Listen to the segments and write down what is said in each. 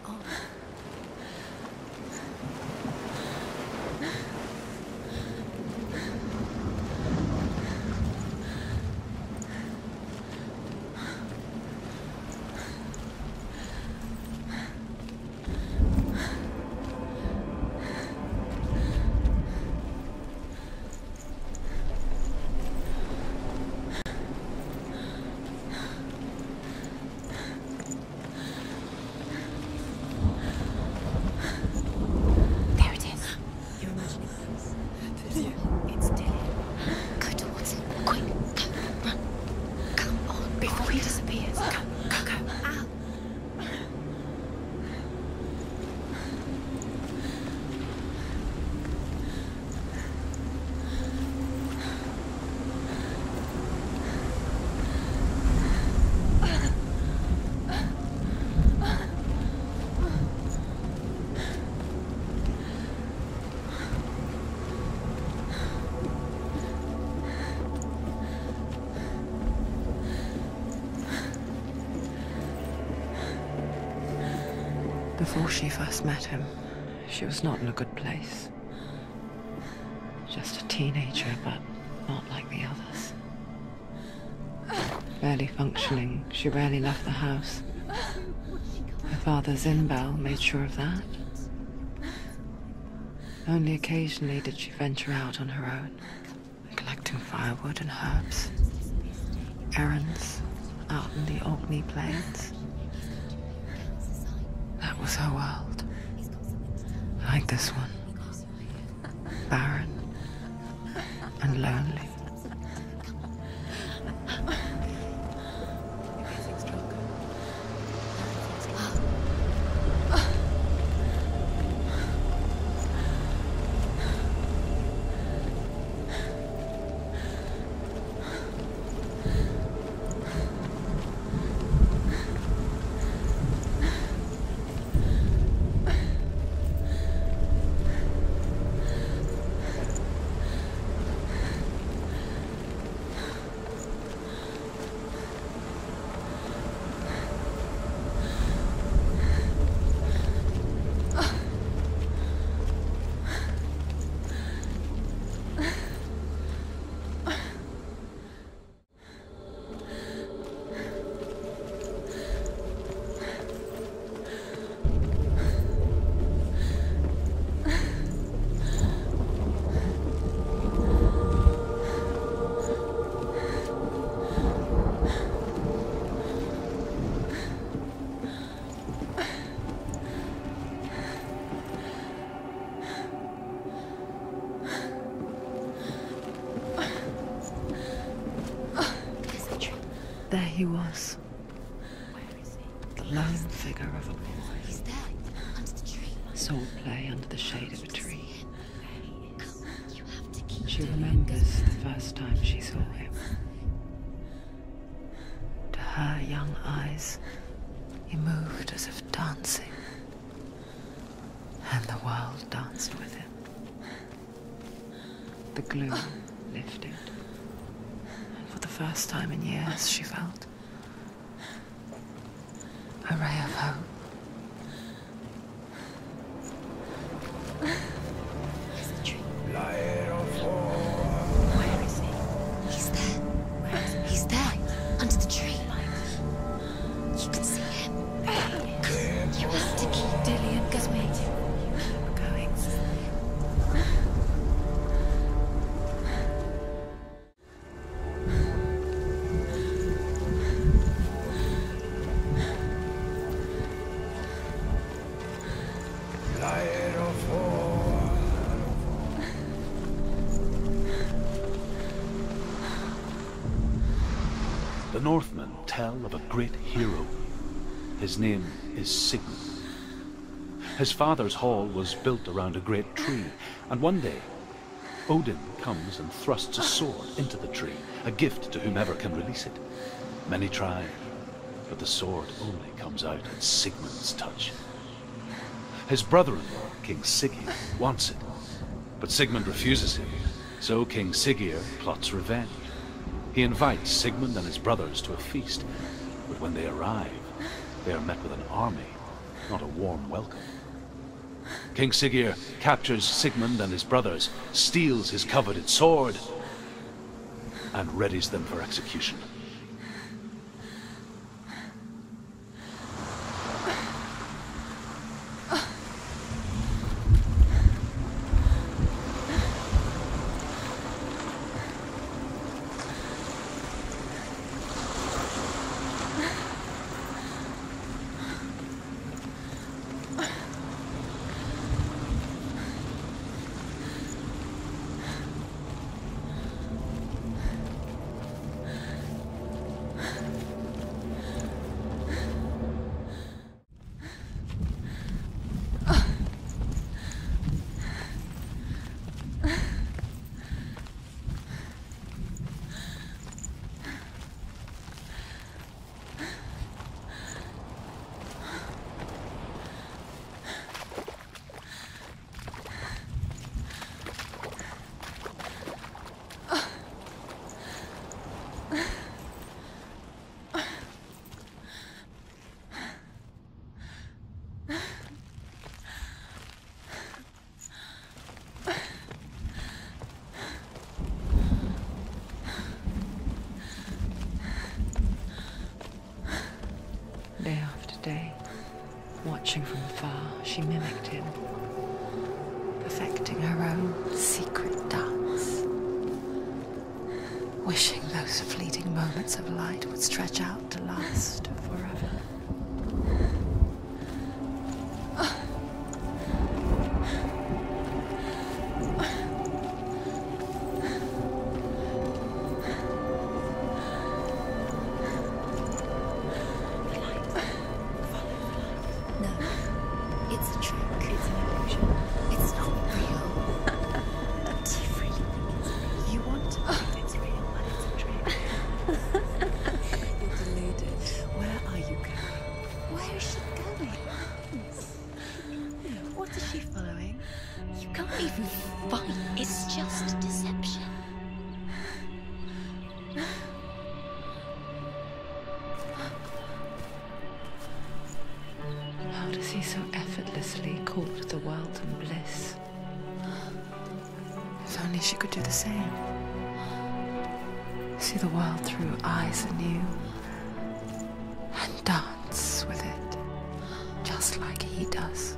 Come on. Before she first met him, she was not in a good place. Just a teenager, but not like the others. Barely functioning, she rarely left the house. Her father's in-bell made sure of that. Only occasionally did she venture out on her own, collecting firewood and herbs. Errands out in the Orkney Plains. That was her world. Like this one. Barren and lonely. There he was. Where is he? The lone figure of a boy. He's there, under the tree. Swordplay under the shade of a tree. You have to keep She remembers the first time she saw him. To her young eyes, he moved as if dancing. And the world danced with him. The gloom lifted. And for the first time in years, she felt a ray of hope. Where's the tree? Where is he? He's there. Where is he? He's there, under the tree. You can see him. You have to keep Dillian going. Keep going. The Northmen tell of a great hero. His name is Sigmund. His father's hall was built around a great tree, and one day, Odin comes and thrusts a sword into the tree, a gift to whomever can release it. Many try, but the sword only comes out at Sigmund's touch. His brother-in-law, King Siggeir, wants it, but Sigmund refuses him, so King Siggeir plots revenge. He invites Sigmund and his brothers to a feast, but when they arrive, they are met with an army not a warm welcome. King Siggeir captures Sigmund and his brothers, steals his coveted sword, and readies them for execution. Day after day, watching from afar, she mimicked him, perfecting her own secret dance, wishing those fleeting moments of light would stretch out to last forever. How does he so effortlessly court the world and bliss? If only she could do the same. See the world through eyes anew and dance with it, just like he does.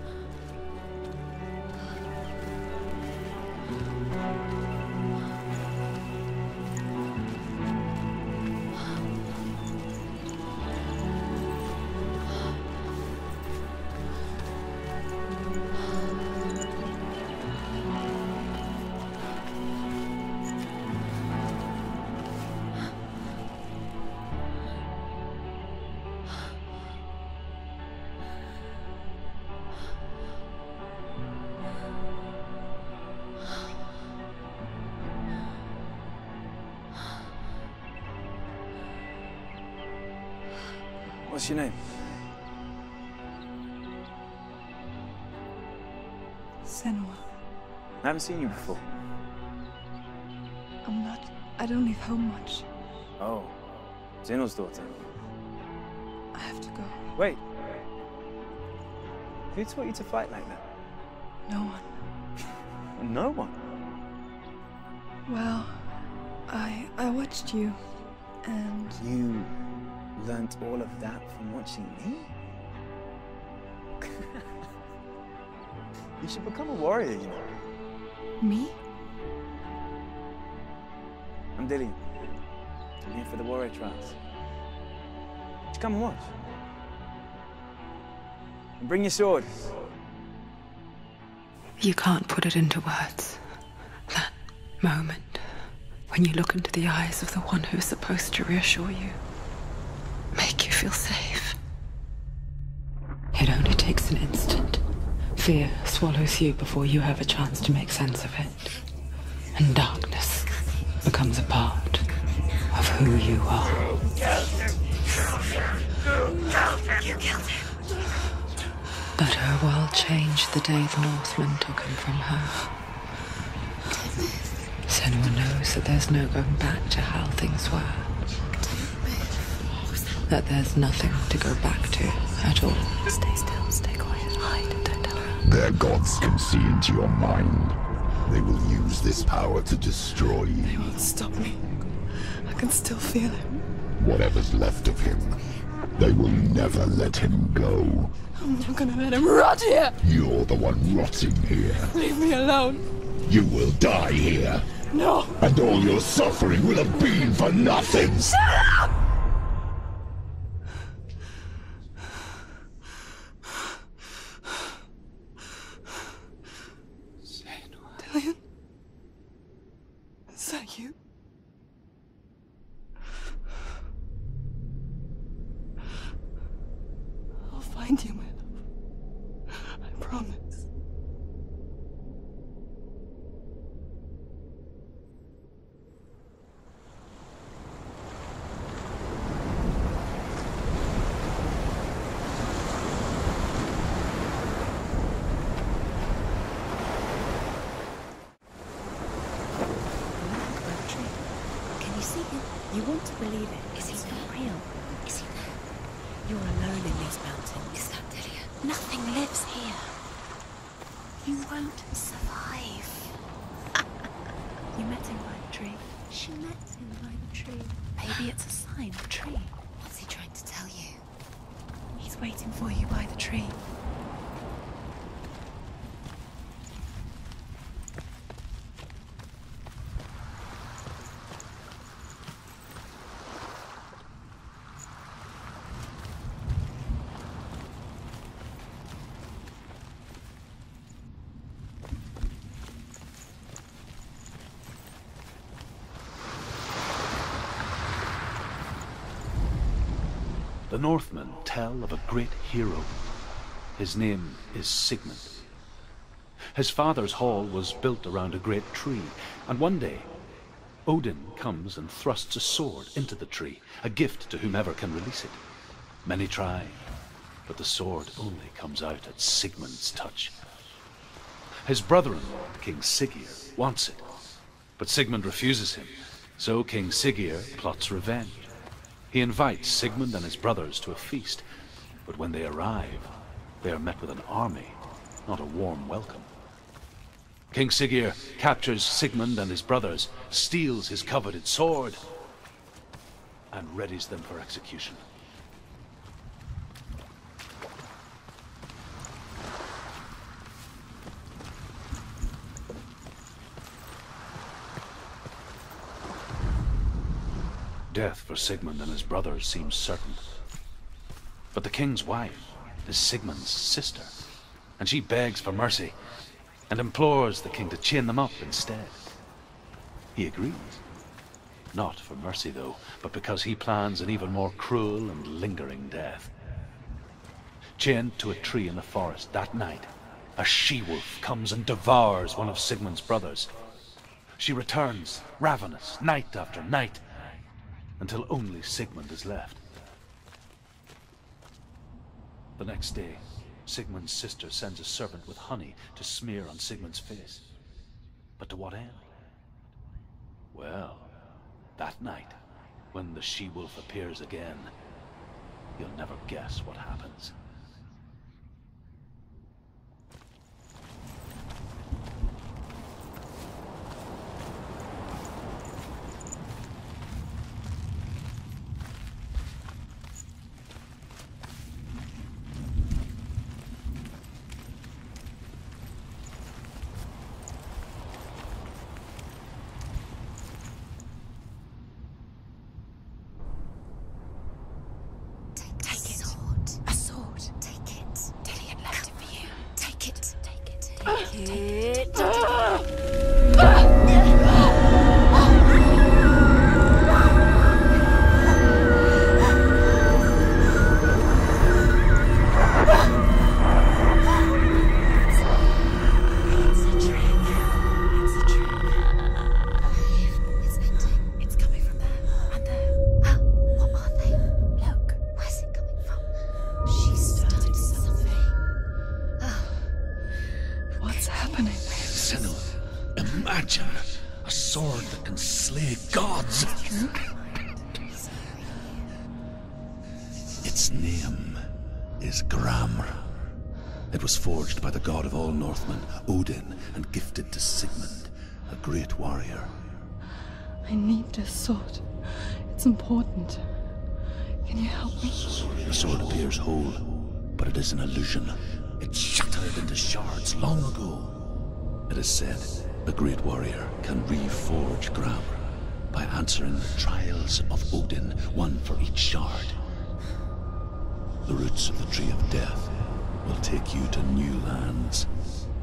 What's your name? Senua. I haven't seen you before. I don't leave home much. Oh, Zenua's daughter. I have to go. Wait. Who taught you to fight like that? No one. No one? Well, I watched you, and... You learnt all of that from watching me? You should become a warrior, you know. Me? I'm Dillian. I'm here for the warrior trials. Just come and watch. And bring your sword. You can't put it into words. That moment when you look into the eyes of the one who's supposed to reassure you, make you feel safe. It only takes an instant. Fear swallows you before you have a chance to make sense of it. And darkness becomes a part of who you are. You killed him. But her world changed the day the Northmen took him from her. Senua knows that there's no going back to how things were. That there's nothing to go back to at all. Stay still. Stay quiet, hide, don't tell her. Their gods can see into your mind. They will use this power to destroy you. They won't stop me. I can still feel him. Whatever's left of him, they will never let him go. I'm not gonna let him rot here! You're the one rotting here. Leave me alone! You will die here. No! And all your suffering will have been for nothing! Shut up! Dillion? Is that you? I'll find you, my love. I promise. Can you see him? You want to believe it. Is he not real? Is he there? You're alone in these mountains. Is that Dillion? Nothing lives here. You won't survive. You met him by the tree. She met him by the tree. Maybe it's a sign, the tree. What's he trying to tell you? He's waiting for you by the tree. The Northmen tell of a great hero. His name is Sigmund. His father's hall was built around a great tree, and one day Odin comes and thrusts a sword into the tree, a gift to whomever can release it. Many try, but the sword only comes out at Sigmund's touch. His brother-in-law, King Siggeir, wants it, but Sigmund refuses him, so King Siggeir plots revenge. He invites Sigmund and his brothers to a feast, but when they arrive, they are met with an army, not a warm welcome. King Siggeir captures Sigmund and his brothers, steals his coveted sword, and readies them for execution. Death for Sigmund and his brothers seems certain. But the king's wife is Sigmund's sister, and she begs for mercy and implores the king to chain them up instead. He agrees. Not for mercy, though, but because he plans an even more cruel and lingering death. Chained to a tree in the forest that night, a she-wolf comes and devours one of Sigmund's brothers. She returns, ravenous, night after night, until only Sigmund is left. The next day, Sigmund's sister sends a servant with honey to smear on Sigmund's face. But to what end? Well, that night, when the she-wolf appears again, you'll never guess what happens. Its name is Gramr. It was forged by the god of all Northmen, Odin, and gifted to Sigmund, a great warrior. I need this sword. It's important. Can you help me? The sword appears whole, but it is an illusion. It shattered into shards long ago. It is said a great warrior can reforge Gram by answering the trials of Odin, one for each shard. The roots of the Tree of Death will take you to new lands,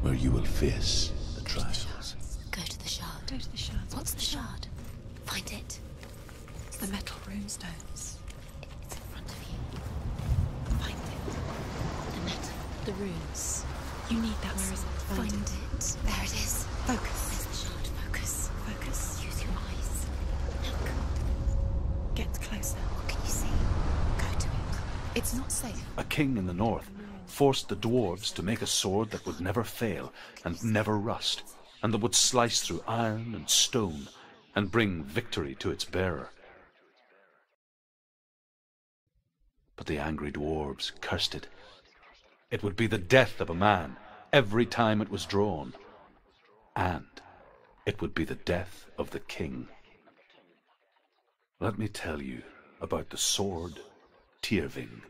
where you will face the trials. Go to the shard. Go to the shard. What's the shard? Find it. It's the metal runestones. It's in front of you. Find it. The metal. The runes. You need that. Where is it? Find it. There it is. Focus. Where's the shard? Focus. Focus. Use your eyes. Look. Get closer. What can you see? Go to it. It's not safe. A king in the north forced the dwarves to make a sword that would never fail and never rust, and that would slice through iron and stone and bring victory to its bearer. But the angry dwarves cursed it. It would be the death of a man every time it was drawn, and it would be the death of the king. Let me tell you about the sword Tyrving.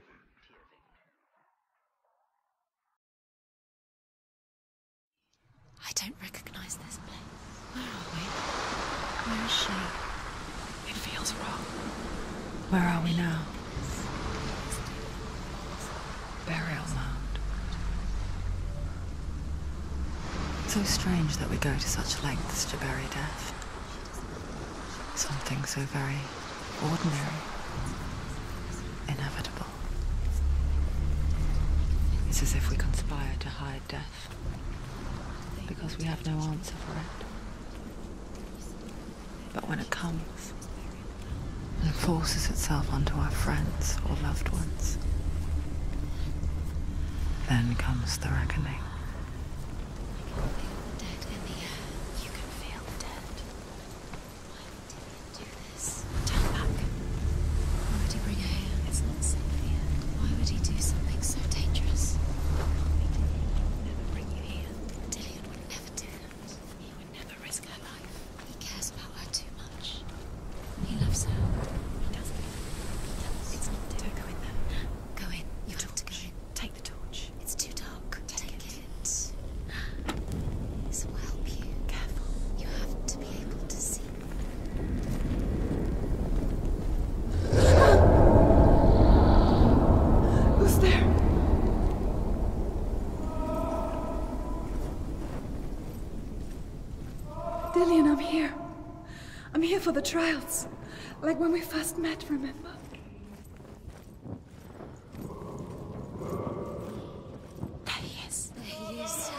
I don't recognize this place. Where are we? Where is she? It feels wrong. Where are we now? Burial mound. So strange that we go to such lengths to bury death. Something so very ordinary, inevitable. It's as if we conspire to hide death, because we have no answer for it. But when it comes and forces itself onto our friends or loved ones, then comes the reckoning. Dead in the air. You can feel the dead. Why would he do this? Turn back. Why would he bring her here? It's not safe here. Why would he do something so dangerous? Never bring you here. Dillion would never do that. He would never risk her life. He cares about her too much. He loves her. He doesn't. He does. It's not. Don't go in there. Go in. You have to go in. Take the torch. It's too dark. Take it. This will help you. Careful. You have to be able to see. Who's there? Dillion, I'm here. I'm here for the trials. Like when we first met, remember? There he is. There he is.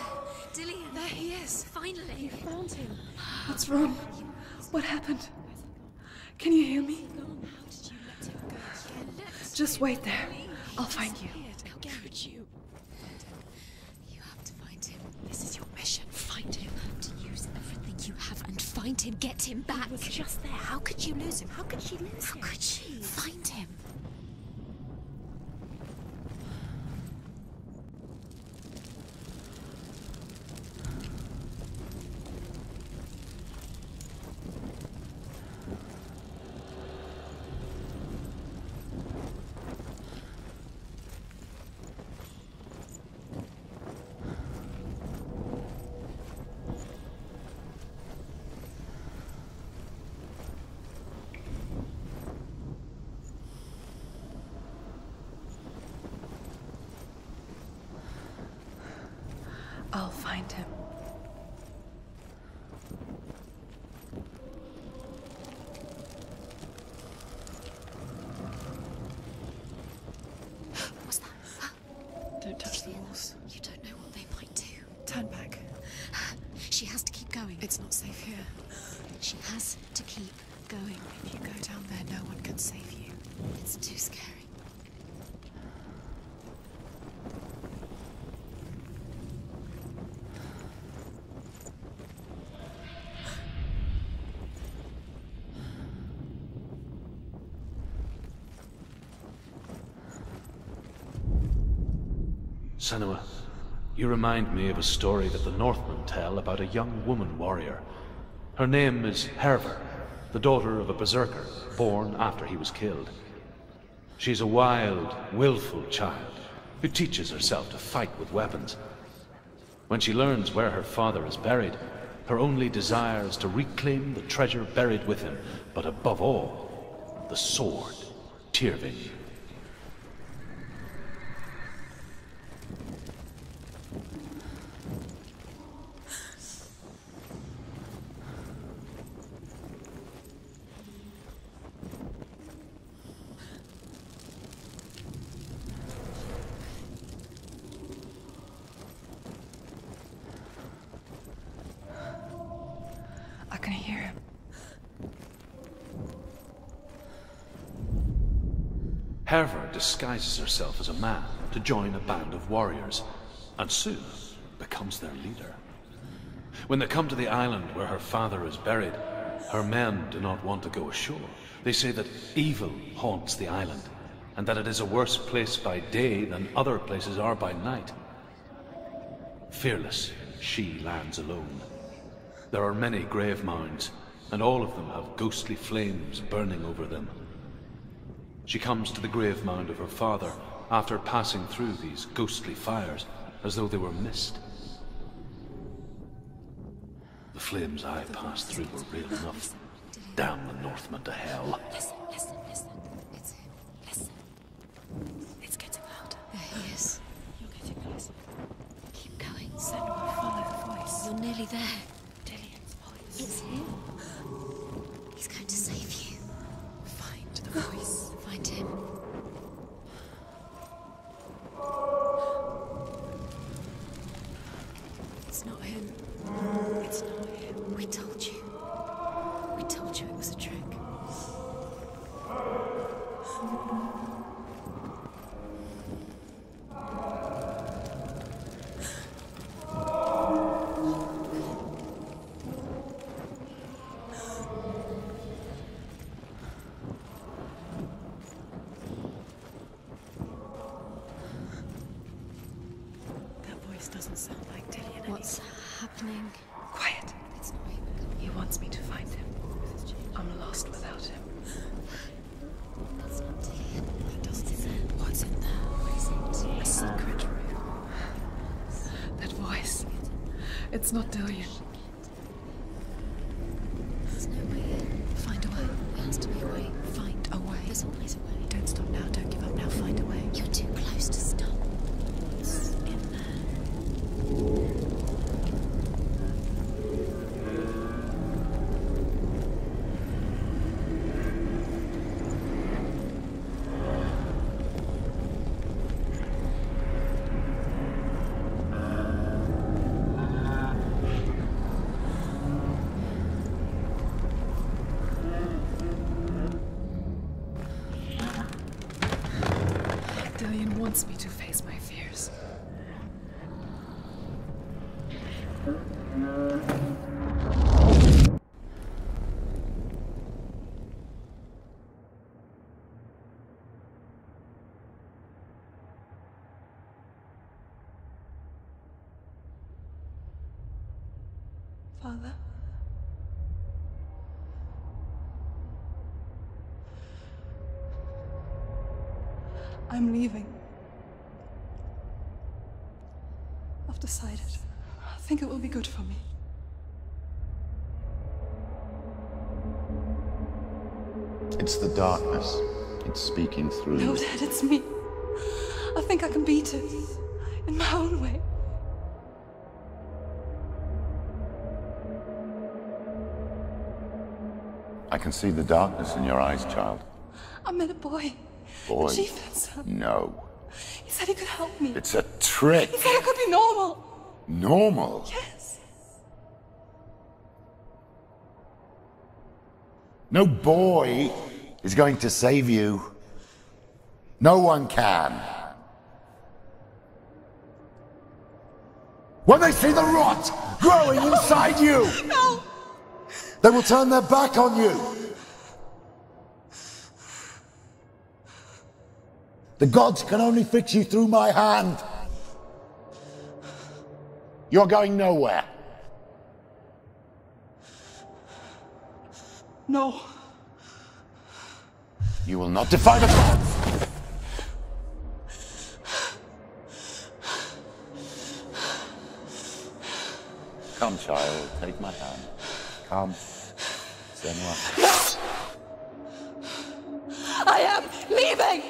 Dillion. There he is. Finally. You found him. What's wrong? What happened? Can you hear me? How did you let him go? Just wait there. I'll find you. How could you? You have to find him. This is your mission. Find him. You have to use everything you have and find him. Get him back. He was just there. How could you lose him? How could she lose him? How could she? Find him. I'll find him. What's that? Don't touch the walls. You don't know what they might do. Turn back. She has to keep going. It's not safe here. She has to keep going. If you go down there, no one can save you. It's too scary. Senua, You remind me of a story that the Northmen tell about a young woman warrior. Her name is Herver, the daughter of a berserker, born after he was killed. She's a wild, willful child who teaches herself to fight with weapons. When she learns where her father is buried, her only desire is to reclaim the treasure buried with him, but above all, the sword, Cheatengine. I can hear him. Herver disguises herself as a man to join a band of warriors, and soon becomes their leader. When they come to the island where her father is buried, her men do not want to go ashore. They say that evil haunts the island, and that it is a worse place by day than other places are by night. Fearless, she lands alone. There are many grave mounds, and all of them have ghostly flames burning over them. She comes to the grave mound of her father after passing through these ghostly fires, as though they were mist. The flames I passed through were real enough. Damn the Northmen to hell. Listen. It's him. Listen. It's getting louder. There he is. You're getting closer. Keep going. Senua, follow the voice. You're nearly there. Dillian's voice. It's him. He's going to save you. Find the voice. Find him. It's not him. It's not him. We told you. We told you it was a trick. That voice doesn't sound like Dillian anymore. What's happening? Quiet. It's not him. He wants me to find him. I'm lost without him. That's not Dillian. That doesn't fit. What's in there? What is it? A secret room. That voice. It's not Dillian. There's no way in. Find a way. There has to be a way. Find a way. There's always a way. Don't stop now. Don't give up now. Find a way. You're too close to stop. What's in there? Dillian wants me to face my fears. Father? I'm leaving. I've decided. I think it will be good for me. It's the darkness. It's speaking through No, you. Dad, it's me. I think I can beat it. In my own way. I can see the darkness in your eyes, child. I met a boy. Boy. The chieftain's son. No. He said he could help me. It's a trick. He said I could be normal. Normal. Yes. No boy is going to save you. No one can. When they see the rot growing inside you, No! they will turn their back on you. The gods can only fix you through my hand. You're going nowhere. No. You will not defy the gods! Come, child, take my hand. Come. Senua. I am leaving!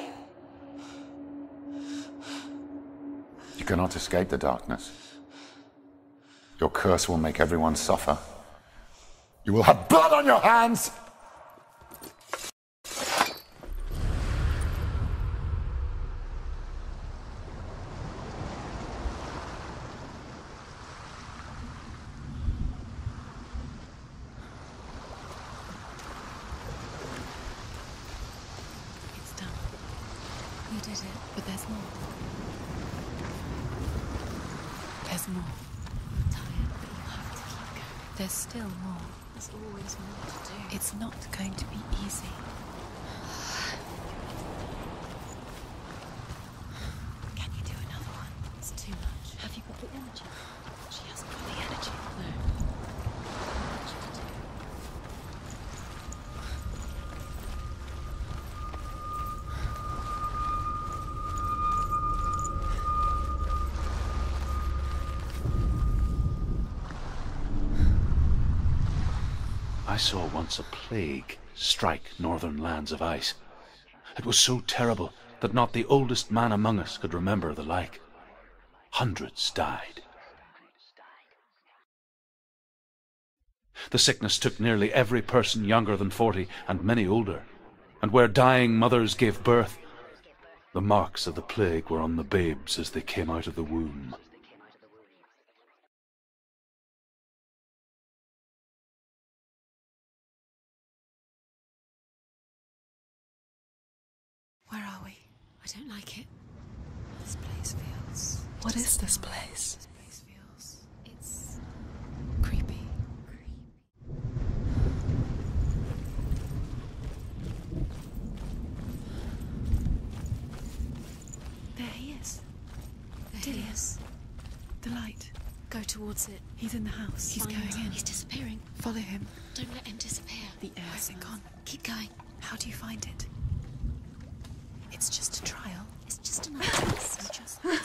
You cannot escape the darkness. Your curse will make everyone suffer. You will have blood on your hands! It's done. You did it, but there's more. There's more. I'm tired, but you have to keep going. There's still more. There's always more to do. It's not going to be easy. Can you do another one? It's too much. Have you got the energy? She hasn't got the energy. No. What should I do? I saw once a plague strike northern lands of ice. It was so terrible that not the oldest man among us could remember the like. Hundreds died. The sickness took nearly every person younger than 40 and many older, and where dying mothers gave birth, the marks of the plague were on the babes as they came out of the womb. Where are we? I don't like it. This place feels... What is this place? This place feels... It's... creepy. There he is. There he is. The light. Go towards it. He's in the house. He's going in. He's disappearing. Follow him. Don't let him disappear. The air's gone. Keep going. How do you find it? It's just a trial. It's just another test. You just and then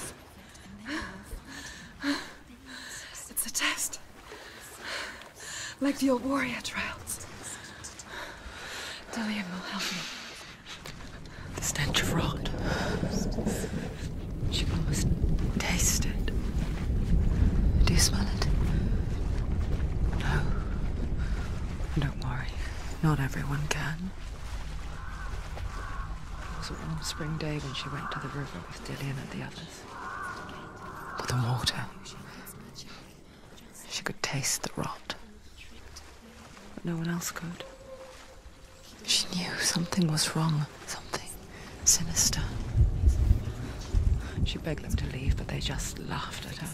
you'll find It's a test. Like the old warrior trials. Dillian will help me. The stench of rot. She can almost taste it. Do you smell it? No. Don't worry. Not everyone can. It was a warm spring day when she went to the river with Dillian and the others. But the water... She could taste the rot. But no one else could. She knew something was wrong. Something sinister. She begged them to leave, but they just laughed at her.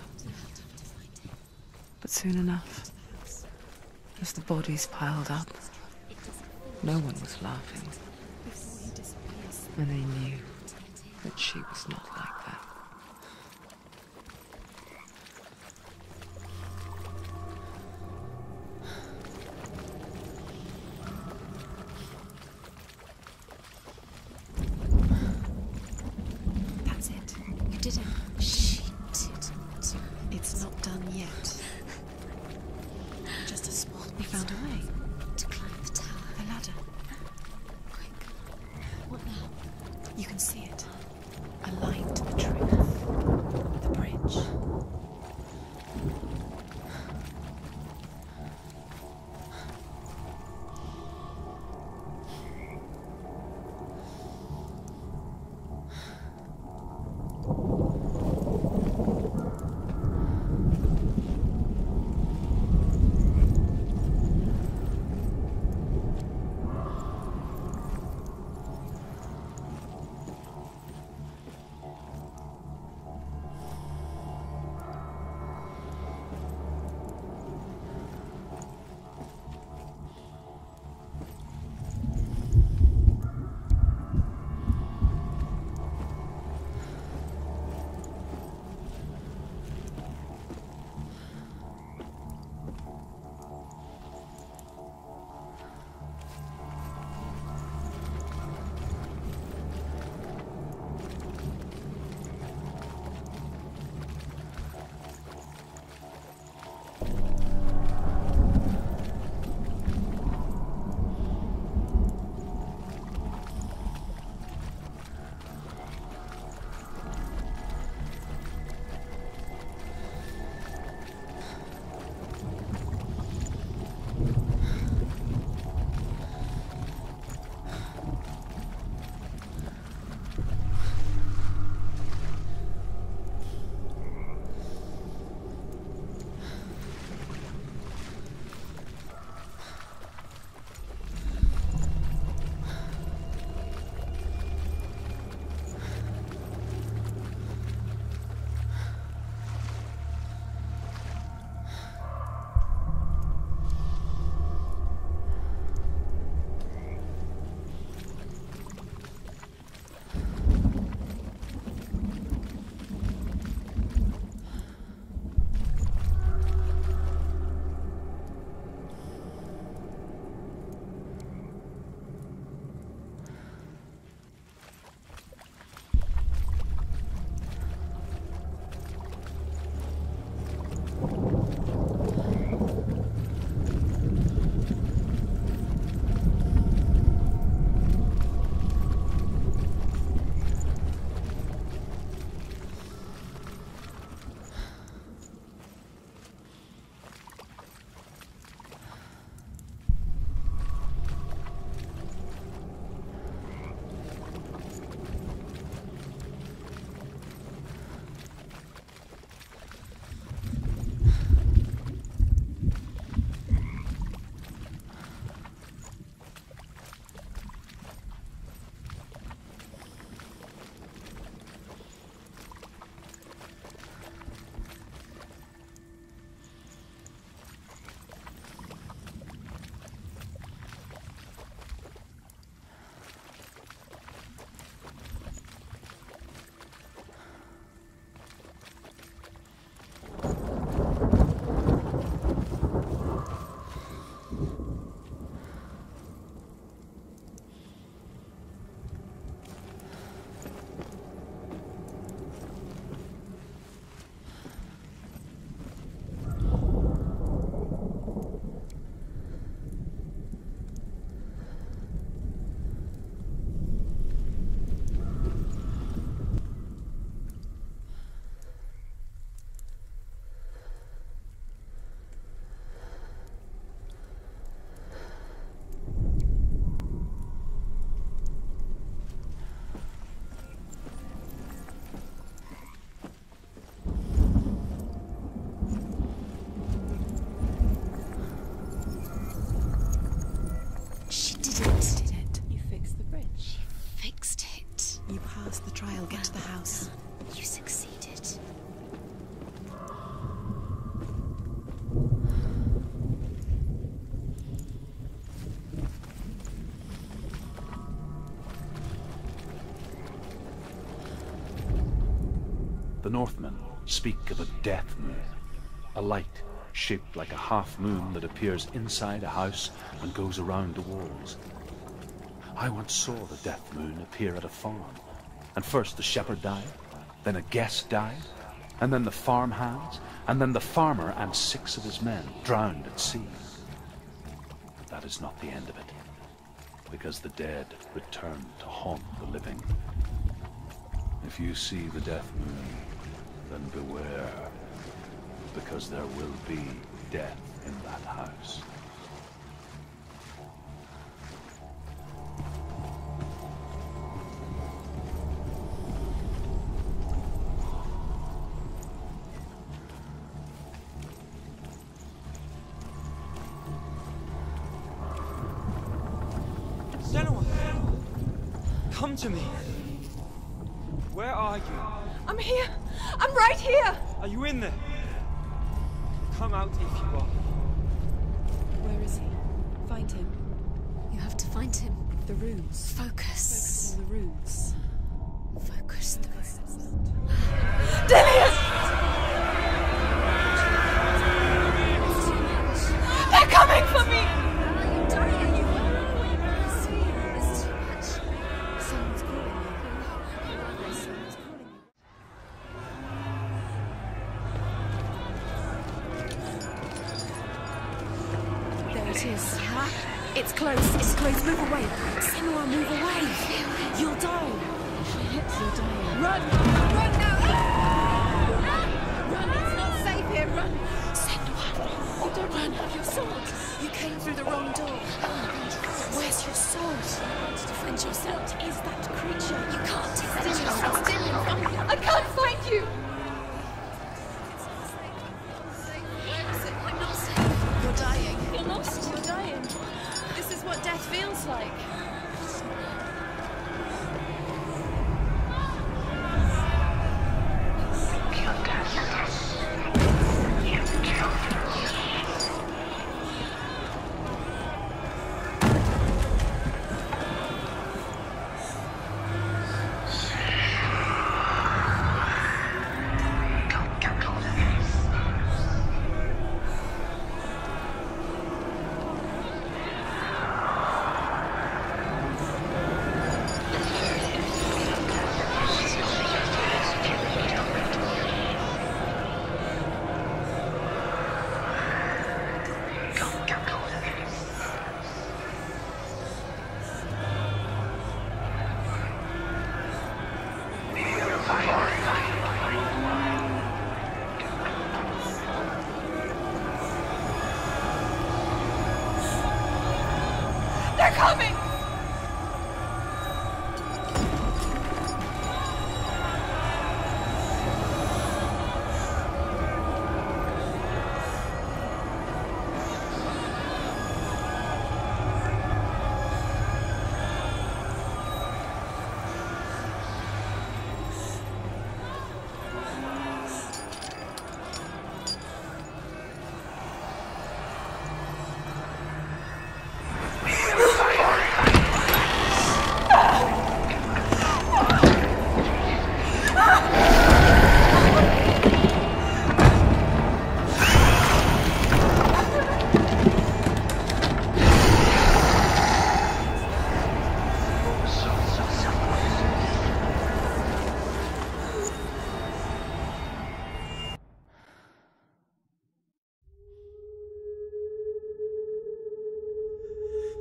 But soon enough, as the bodies piled up, no one was laughing. And they knew that she was not like that. That's it. You did it. She didn't. It's not done yet. Just a small... We found a way. To climb the tower. The ladder. Quick. What now? You can see it. A line to the truth. The bridge. speak of a death moon, a light shaped like a half moon that appears inside a house and goes around the walls. I once saw the death moon appear at a farm, and first the shepherd died, then a guest died, and then the farmhands, and then the farmer and 6 of his men drowned at sea. But that is not the end of it, because the dead return to haunt the living. If you see the death moon, then beware, because there will be death in that house. Senua! Come to me! Where are you? I'm here! I'm right here! Are you in there? Come out if you are. Where is he? Find him. You have to find him. The runes. Focus. Focus on the runes. Focus the runes. Dillius! They're coming for me! You're dying. I see. There's too much. Someone's calling you. Someone's calling you. There it is. It's close. It's close. Move away. Senua, move away. You'll die. You're dying. Run! Run now! Run! It's not safe here. Run! Senua, you don't have your sword. You came through the wrong door. Where's your sword? You want to defend yourself. What is that creature? You can't defend yourself. I can't find you! Where is it? I'm not safe. You're dying. You're lost. You're dying. This is what death feels like. They're coming!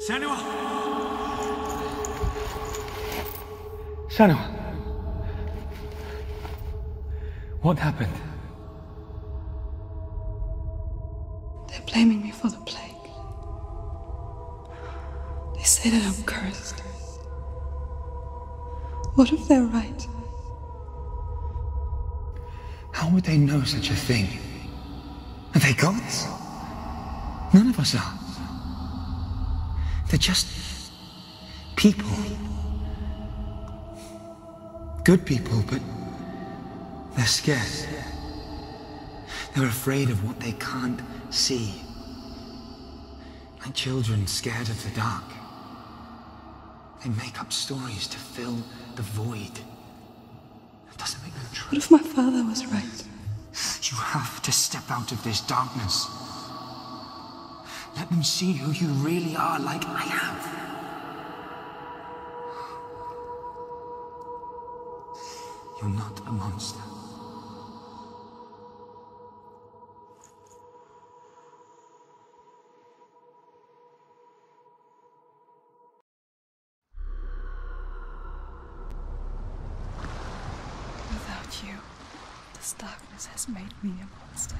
Senua! Senua! What happened? They're blaming me for the plague. They say that I'm cursed. What if they're right? How would they know such a thing? Are they gods? None of us are. They're just people. Good people, but they're scared. They're afraid of what they can't see. Like children scared of the dark. They make up stories to fill the void. That doesn't make them true. What if my father was right? have to step out of this darkness. Let them see who you really are, like I have. You're not a monster. Without you, this darkness has made me a monster.